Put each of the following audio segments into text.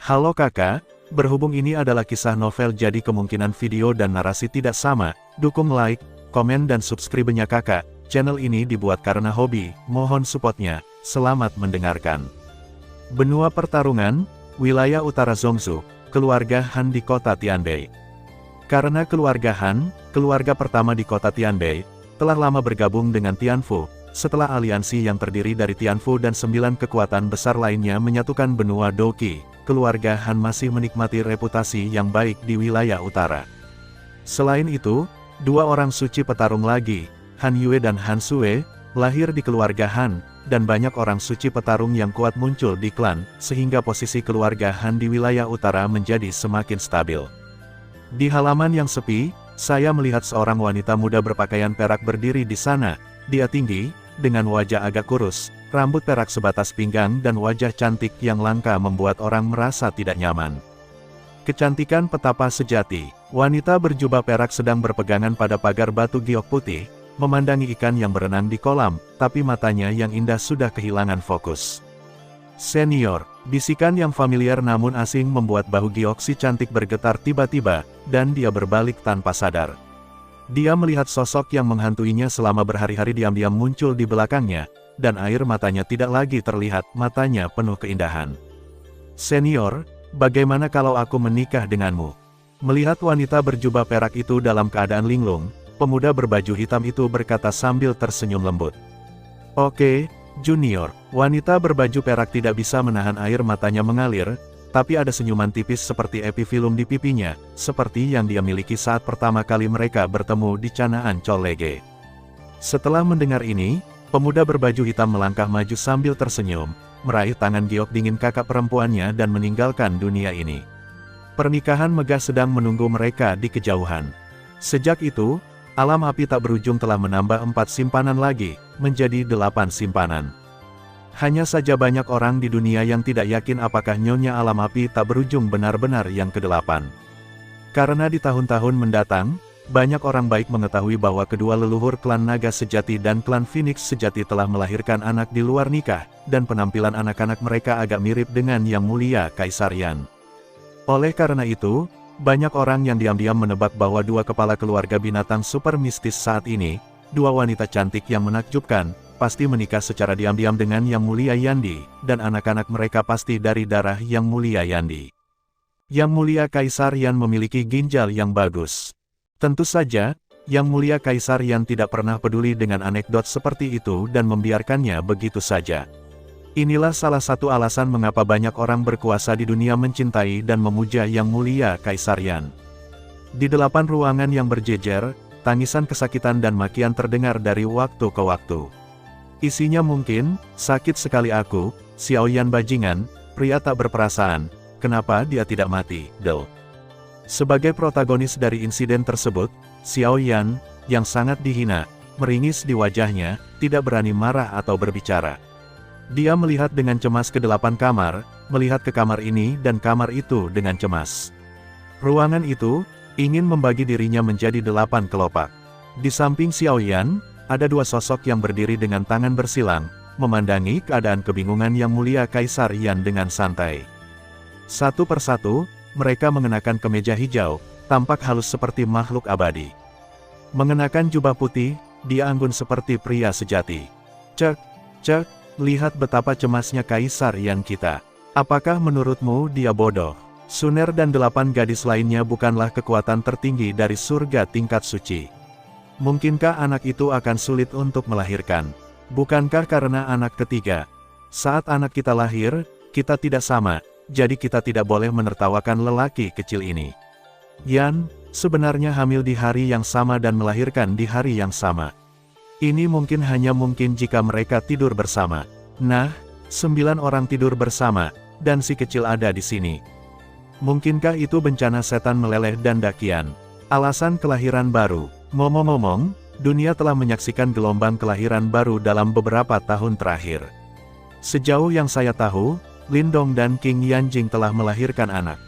Halo kakak, berhubung ini adalah kisah novel jadi kemungkinan video dan narasi tidak sama, dukung like, komen dan subscribe-nya kakak. Channel ini dibuat karena hobi, mohon supportnya. Selamat mendengarkan. Benua pertarungan, wilayah utara Zhongzhou, keluarga Han di kota Tianbei. Karena keluarga Han, keluarga pertama di kota Tianbei, telah lama bergabung dengan Tianfu, setelah aliansi yang terdiri dari Tianfu dan 9 kekuatan besar lainnya menyatukan benua Douqi, keluarga Han masih menikmati reputasi yang baik di wilayah utara. Selain itu, dua orang suci petarung lagi, Han Yue dan Han Sue, lahir di keluarga Han, dan banyak orang suci petarung yang kuat muncul di klan, sehingga posisi keluarga Han di wilayah utara menjadi semakin stabil. Di halaman yang sepi, saya melihat seorang wanita muda berpakaian perak berdiri di sana. Dia tinggi, dengan wajah agak kurus, rambut perak sebatas pinggang dan wajah cantik yang langka membuat orang merasa tidak nyaman. Kecantikan petapa sejati, wanita berjubah perak sedang berpegangan pada pagar batu giok putih, memandangi ikan yang berenang di kolam, tapi matanya yang indah sudah kehilangan fokus. Senior, bisikan yang familiar namun asing membuat bahu giok si cantik bergetar tiba-tiba, dan dia berbalik tanpa sadar. Dia melihat sosok yang menghantuinya selama berhari-hari diam-diam muncul di belakangnya, dan air matanya tidak lagi terlihat, matanya penuh keindahan. Senior, bagaimana kalau aku menikah denganmu? Melihat wanita berjubah perak itu dalam keadaan linglung, pemuda berbaju hitam itu berkata sambil tersenyum lembut. Oke, Junior, wanita berbaju perak tidak bisa menahan air matanya mengalir, tapi ada senyuman tipis seperti epifilum di pipinya, seperti yang dia miliki saat pertama kali mereka bertemu di Canaan Colege. Setelah mendengar ini, pemuda berbaju hitam melangkah maju sambil tersenyum, meraih tangan giok dingin kakak perempuannya dan meninggalkan dunia ini. Pernikahan megah sedang menunggu mereka di kejauhan. Sejak itu, alam api tak berujung telah menambah 4 simpanan lagi, menjadi 8 simpanan. Hanya saja banyak orang di dunia yang tidak yakin apakah nyonya alam api tak berujung benar-benar yang ke-8. Karena di tahun-tahun mendatang, banyak orang baik mengetahui bahwa kedua leluhur klan naga sejati dan klan Phoenix sejati telah melahirkan anak di luar nikah, dan penampilan anak-anak mereka agak mirip dengan Yang Mulia Kaisar Yan. Oleh karena itu, banyak orang yang diam-diam menebak bahwa dua kepala keluarga binatang super mistis saat ini, dua wanita cantik yang menakjubkan, pasti menikah secara diam-diam dengan Yang Mulia Yandi, dan anak-anak mereka pasti dari darah Yang Mulia Yandi. Yang Mulia Kaisar Yan memiliki ginjal yang bagus. Tentu saja, Yang Mulia Kaisar Yan tidak pernah peduli dengan anekdot seperti itu dan membiarkannya begitu saja. Inilah salah satu alasan mengapa banyak orang berkuasa di dunia mencintai dan memuja Yang Mulia Kaisar Yan. Di 8 ruangan yang berjejer, tangisan kesakitan dan makian terdengar dari waktu ke waktu. Isinya mungkin, sakit sekali aku, Xiao Yan bajingan, pria tak berperasaan, kenapa dia tidak mati, Del. Sebagai protagonis dari insiden tersebut, Xiao Yan, yang sangat dihina, meringis di wajahnya, tidak berani marah atau berbicara. Dia melihat dengan cemas ke 8 kamar, melihat ke kamar ini dan kamar itu dengan cemas. Ruangan itu, ingin membagi dirinya menjadi 8 kelopak. Di samping Xiao Yan, ada dua sosok yang berdiri dengan tangan bersilang, memandangi keadaan kebingungan Yang Mulia Kaisar Yan dengan santai. Satu persatu, mereka mengenakan kemeja hijau, tampak halus seperti makhluk abadi. Mengenakan jubah putih, dia anggun seperti pria sejati. Cek, lihat betapa cemasnya Kaisar Yan kita. Apakah menurutmu dia bodoh? Suner dan 8 gadis lainnya bukanlah kekuatan tertinggi dari surga tingkat suci. Mungkinkah anak itu akan sulit untuk melahirkan? Bukankah karena anak ketiga? Saat anak kita lahir, kita tidak sama, jadi kita tidak boleh menertawakan lelaki kecil ini. Yan, sebenarnya hamil di hari yang sama dan melahirkan di hari yang sama. Ini hanya mungkin jika mereka tidur bersama. Nah, 9 orang tidur bersama, dan si kecil ada di sini. Mungkinkah itu bencana setan meleleh dan dakian? Alasan kelahiran baru. Ngomong-ngomong, dunia telah menyaksikan gelombang kelahiran baru dalam beberapa tahun terakhir. Sejauh yang saya tahu, Lindong dan King Yanjing telah melahirkan anak.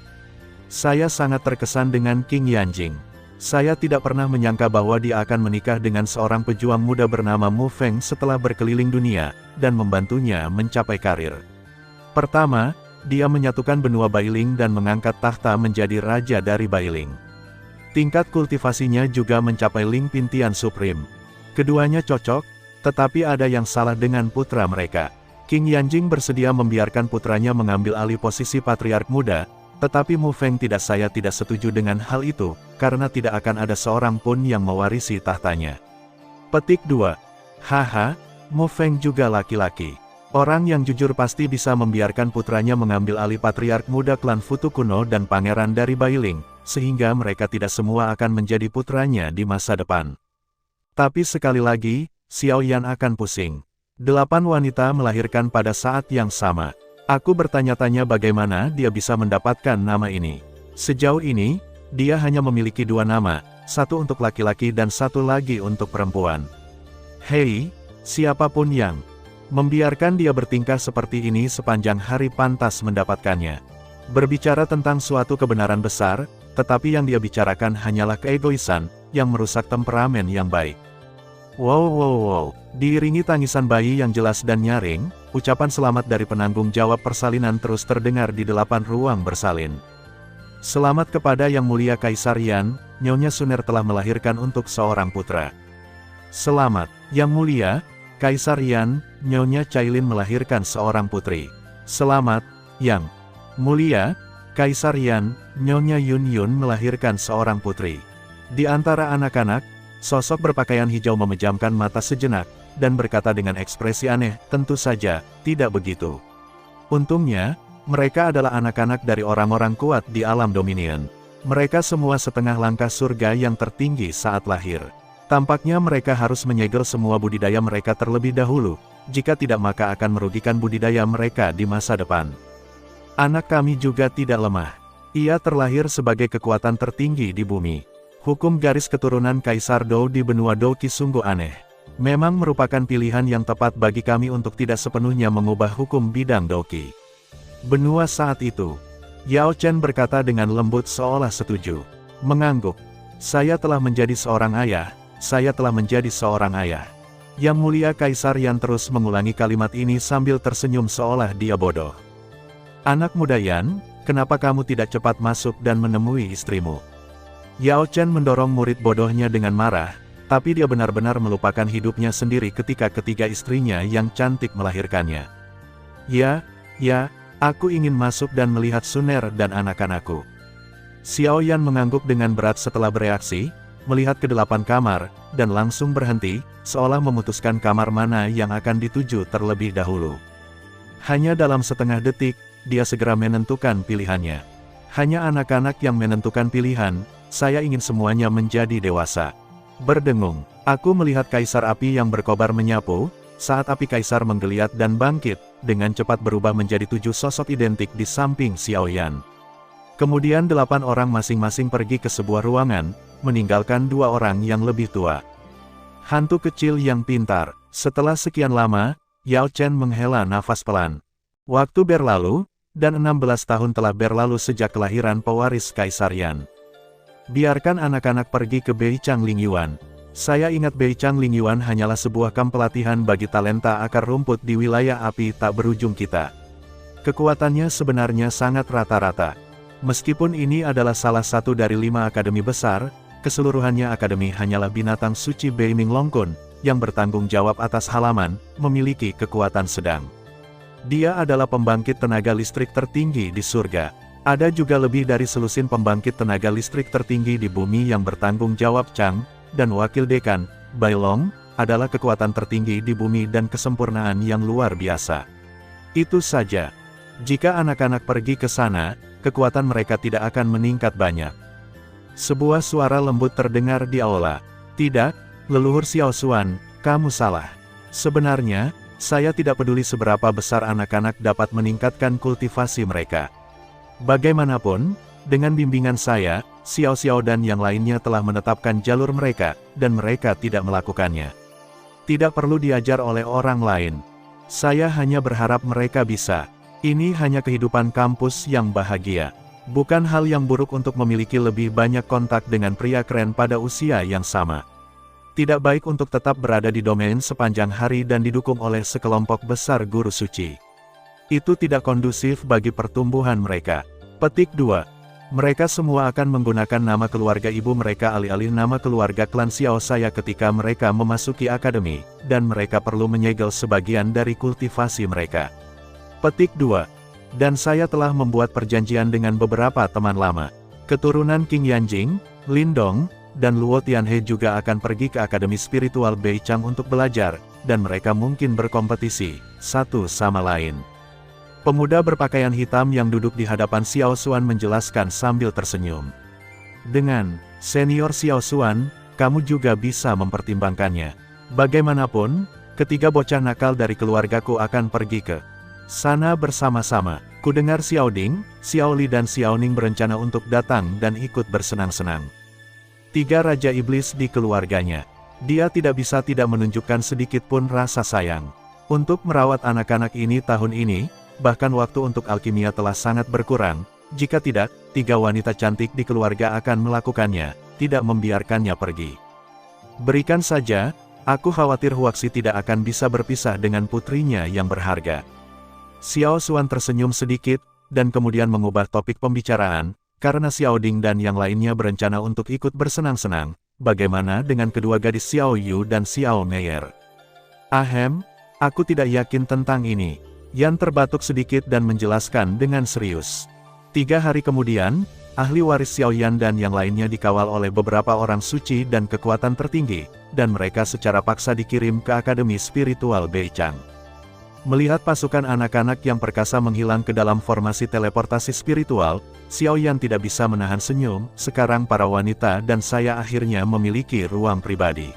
Saya sangat terkesan dengan King Yanjing. Saya tidak pernah menyangka bahwa dia akan menikah dengan seorang pejuang muda bernama Mu Feng setelah berkeliling dunia, dan membantunya mencapai karir. Pertama, dia menyatukan benua Bailing dan mengangkat tahta menjadi raja dari Bailing. Tingkat kultivasinya juga mencapai Ling Pintian Supreme. Keduanya cocok, tetapi ada yang salah dengan putra mereka. King Yanjing bersedia membiarkan putranya mengambil alih posisi patriark muda, tetapi Mu Feng tidak setuju dengan hal itu, karena tidak akan ada seorang pun yang mewarisi tahtanya. Petik 2. Haha, Mu Feng juga laki-laki. Orang yang jujur pasti bisa membiarkan putranya mengambil alih patriark muda klan Futu kuno dan pangeran dari Bailing, sehingga mereka tidak semua akan menjadi putranya di masa depan. Tapi sekali lagi, Xiao Yan akan pusing. 8 wanita melahirkan pada saat yang sama. Aku bertanya-tanya bagaimana dia bisa mendapatkan nama ini. Sejauh ini, dia hanya memiliki 2 nama, satu untuk laki-laki dan satu lagi untuk perempuan. Hei, siapapun yang membiarkan dia bertingkah seperti ini sepanjang hari pantas mendapatkannya. Berbicara tentang suatu kebenaran besar, tetapi yang dia bicarakan hanyalah keegoisan, yang merusak temperamen yang baik. Wow, diiringi tangisan bayi yang jelas dan nyaring, ucapan selamat dari penanggung jawab persalinan terus terdengar di 8 ruang bersalin. Selamat kepada Yang Mulia Kaisar Yan, Nyonya Suner telah melahirkan untuk seorang putra. Selamat, Yang Mulia Kaisar Yan, Nyonya Cailin melahirkan seorang putri. Selamat, Yang Mulia Kaisar Yan, Nyonya Yun Yun melahirkan seorang putri. Di antara anak-anak, sosok berpakaian hijau memejamkan mata sejenak, dan berkata dengan ekspresi aneh, tentu saja, tidak begitu. Untungnya, mereka adalah anak-anak dari orang-orang kuat di alam Dominion. Mereka semua setengah langkah surga yang tertinggi saat lahir. Tampaknya mereka harus menyegel semua budidaya mereka terlebih dahulu, jika tidak maka akan merugikan budidaya mereka di masa depan. Anak kami juga tidak lemah. Ia terlahir sebagai kekuatan tertinggi di bumi. Hukum garis keturunan Kaisar Dou di benua Douqi sungguh aneh. Memang merupakan pilihan yang tepat bagi kami untuk tidak sepenuhnya mengubah hukum bidang Douqi. Benua saat itu, Yao Chen berkata dengan lembut seolah setuju. Mengangguk. Saya telah menjadi seorang ayah, saya telah menjadi seorang ayah. Yang Mulia Kaisar Yan terus mengulangi kalimat ini sambil tersenyum seolah dia bodoh. Anak muda Yan, kenapa kamu tidak cepat masuk dan menemui istrimu? Yao Chen mendorong murid bodohnya dengan marah, tapi dia benar-benar melupakan hidupnya sendiri ketika ketiga istrinya yang cantik melahirkannya. Ya, aku ingin masuk dan melihat Suner dan anak-anakku. Xiao Yan mengangguk dengan berat setelah bereaksi, melihat ke 8 kamar, dan langsung berhenti, seolah memutuskan kamar mana yang akan dituju terlebih dahulu. Hanya dalam setengah detik, dia segera menentukan pilihannya. Hanya anak-anak yang menentukan pilihan. Saya ingin semuanya menjadi dewasa. Berdengung, aku melihat Kaisar Api yang berkobar menyapu, saat api Kaisar menggeliat dan bangkit, dengan cepat berubah menjadi 7 sosok identik di samping Xiao Yan. Kemudian 8 orang masing-masing pergi ke sebuah ruangan, meninggalkan 2 orang yang lebih tua. Hantu kecil yang pintar. Setelah sekian lama, Yao Chen menghela nafas pelan. Waktu berlalu, dan 16 tahun telah berlalu sejak kelahiran pewaris Kaisar Yan. Biarkan anak-anak pergi ke Beichang Lingyuan. Saya ingat Beichang Lingyuan hanyalah sebuah kamp pelatihan bagi talenta akar rumput di wilayah api tak berujung kita. Kekuatannya sebenarnya sangat rata-rata. Meskipun ini adalah salah satu dari 5 akademi besar, keseluruhannya akademi hanyalah binatang suci Beiming Longkun, yang bertanggung jawab atas halaman, memiliki kekuatan sedang. Dia adalah pembangkit tenaga listrik tertinggi di surga. Ada juga lebih dari selusin pembangkit tenaga listrik tertinggi di bumi yang bertanggung jawab Chang, dan wakil dekan, Bailong, adalah kekuatan tertinggi di bumi dan kesempurnaan yang luar biasa. Itu saja. Jika anak-anak pergi ke sana, kekuatan mereka tidak akan meningkat banyak. Sebuah suara lembut terdengar di aula. Tidak, leluhur Xiao Xuan, kamu salah. Sebenarnya, saya tidak peduli seberapa besar anak-anak dapat meningkatkan kultivasi mereka. Bagaimanapun, dengan bimbingan saya, Xiao Xiao dan yang lainnya telah menetapkan jalur mereka, dan mereka tidak melakukannya. Tidak perlu diajar oleh orang lain. Saya hanya berharap mereka bisa. Ini hanya kehidupan kampus yang bahagia. Bukan hal yang buruk untuk memiliki lebih banyak kontak dengan pria keren pada usia yang sama. Tidak baik untuk tetap berada di domain sepanjang hari dan didukung oleh sekelompok besar guru suci. Itu tidak kondusif bagi pertumbuhan mereka. Petik 2. Mereka semua akan menggunakan nama keluarga ibu mereka alih-alih nama keluarga klan Xiao saya ketika mereka memasuki akademi, dan mereka perlu menyegel sebagian dari kultivasi mereka. Petik 2. Dan saya telah membuat perjanjian dengan beberapa teman lama. Keturunan King Yanjing, Lindong, dan Luo Tianhe juga akan pergi ke Akademi Spiritual Beichang untuk belajar, dan mereka mungkin berkompetisi satu sama lain. Pemuda berpakaian hitam yang duduk di hadapan Xiao Xuan menjelaskan sambil tersenyum. Dengan senior Xiao Xuan, kamu juga bisa mempertimbangkannya. Bagaimanapun, ketiga bocah nakal dari keluargaku akan pergi ke sana bersama-sama. Kudengar Xiao Ding, Xiao Li dan Xiao Ning berencana untuk datang dan ikut bersenang-senang. Tiga Raja Iblis di keluarganya. Dia tidak bisa tidak menunjukkan sedikit pun rasa sayang. Untuk merawat anak-anak ini tahun ini, bahkan waktu untuk alkimia telah sangat berkurang. Jika tidak, tiga wanita cantik di keluarga akan melakukannya, tidak membiarkannya pergi. Berikan saja, aku khawatir Huaxi tidak akan bisa berpisah dengan putrinya yang berharga. Xiao Xuan tersenyum sedikit, dan kemudian mengubah topik pembicaraan, karena Xiao Ding dan yang lainnya berencana untuk ikut bersenang-senang. Bagaimana dengan kedua gadis Xiao Yu dan Xiao Meier? Ahem, aku tidak yakin tentang ini. Yan terbatuk sedikit dan menjelaskan dengan serius. 3 hari kemudian, ahli waris Xiao Yan dan yang lainnya dikawal oleh beberapa orang suci dan kekuatan tertinggi, dan mereka secara paksa dikirim ke Akademi Spiritual Beichang. Melihat pasukan anak-anak yang perkasa menghilang ke dalam formasi teleportasi spiritual, Xiao Yan tidak bisa menahan senyum. Sekarang para wanita dan saya akhirnya memiliki ruang pribadi.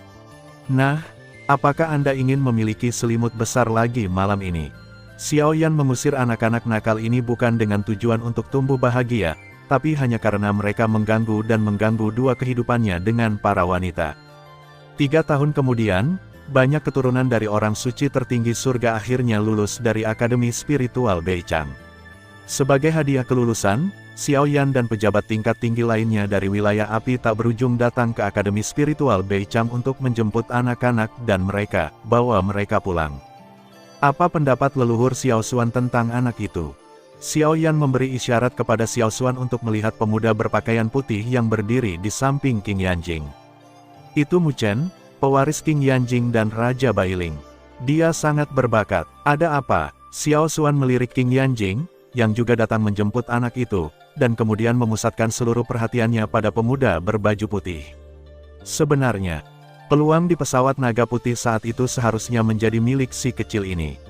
Nah, apakah Anda ingin memiliki selimut besar lagi malam ini? Xiao Yan mengusir anak-anak nakal ini bukan dengan tujuan untuk tumbuh bahagia, tapi hanya karena mereka mengganggu dan mengganggu dua kehidupannya dengan para wanita. 3 tahun kemudian, banyak keturunan dari orang suci tertinggi surga akhirnya lulus dari Akademi Spiritual Beichang. Sebagai hadiah kelulusan, Xiao Yan dan pejabat tingkat tinggi lainnya dari wilayah api tak berujung datang ke Akademi Spiritual Beichang untuk menjemput anak-anak dan mereka, bawa mereka pulang. Apa pendapat leluhur Xiao Xuan tentang anak itu? Xiao Yan memberi isyarat kepada Xiao Xuan untuk melihat pemuda berpakaian putih yang berdiri di samping King Yanjing. Itu Mu Chen, pewaris King Yanjing dan Raja Bailing. Dia sangat berbakat. Ada apa? Xiao Xuan melirik King Yanjing, yang juga datang menjemput anak itu, dan kemudian memusatkan seluruh perhatiannya pada pemuda berbaju putih. Sebenarnya, peluang di pesawat naga putih saat itu seharusnya menjadi milik si kecil ini.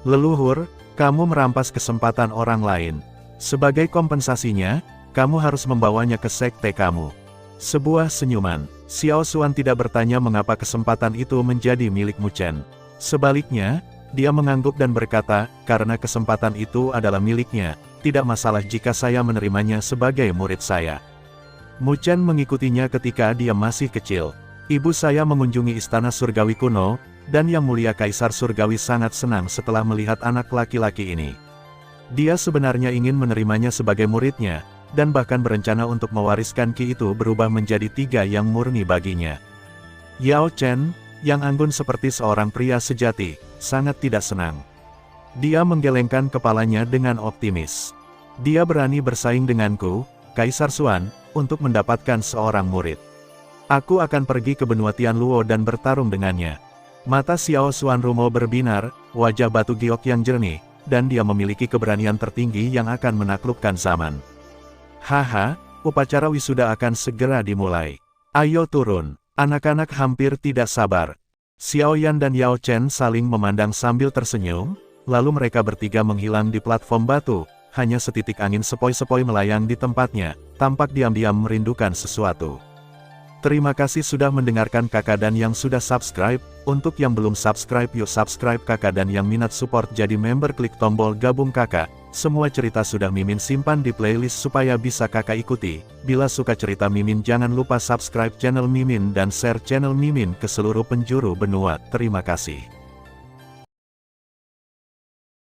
Leluhur, kamu merampas kesempatan orang lain. Sebagai kompensasinya, kamu harus membawanya ke sekte kamu. Sebuah senyuman. Xiao Xuan tidak bertanya mengapa kesempatan itu menjadi milik Mu Chen. Sebaliknya, dia mengangguk dan berkata, karena kesempatan itu adalah miliknya, tidak masalah jika saya menerimanya sebagai murid saya. Mu Chen mengikutinya ketika dia masih kecil. Ibu saya mengunjungi istana surgawi kuno, dan Yang Mulia Kaisar Surgawi sangat senang setelah melihat anak laki-laki ini. Dia sebenarnya ingin menerimanya sebagai muridnya, dan bahkan berencana untuk mewariskan ki itu berubah menjadi 3 yang murni baginya. Yao Chen, yang anggun seperti seorang pria sejati, sangat tidak senang. Dia menggelengkan kepalanya dengan optimis. Dia berani bersaing denganku, Kaisar Xuan, untuk mendapatkan seorang murid. Aku akan pergi ke benua Tianluo dan bertarung dengannya. Mata Xiao Xuan Rumo berbinar, wajah batu giok yang jernih, dan dia memiliki keberanian tertinggi yang akan menaklukkan zaman. Haha, upacara wisuda akan segera dimulai. Ayo turun. Anak-anak hampir tidak sabar. Xiao Yan dan Yao Chen saling memandang sambil tersenyum, lalu mereka bertiga menghilang di platform batu. Hanya setitik angin sepoi-sepoi melayang di tempatnya, tampak diam-diam merindukan sesuatu. Terima kasih sudah mendengarkan kakak dan yang sudah subscribe. Untuk yang belum subscribe yuk subscribe kakak dan yang minat support jadi member klik tombol gabung kakak. Semua cerita sudah Mimin simpan di playlist supaya bisa kakak ikuti. Bila suka cerita Mimin jangan lupa subscribe channel Mimin dan share channel Mimin ke seluruh penjuru benua. Terima kasih.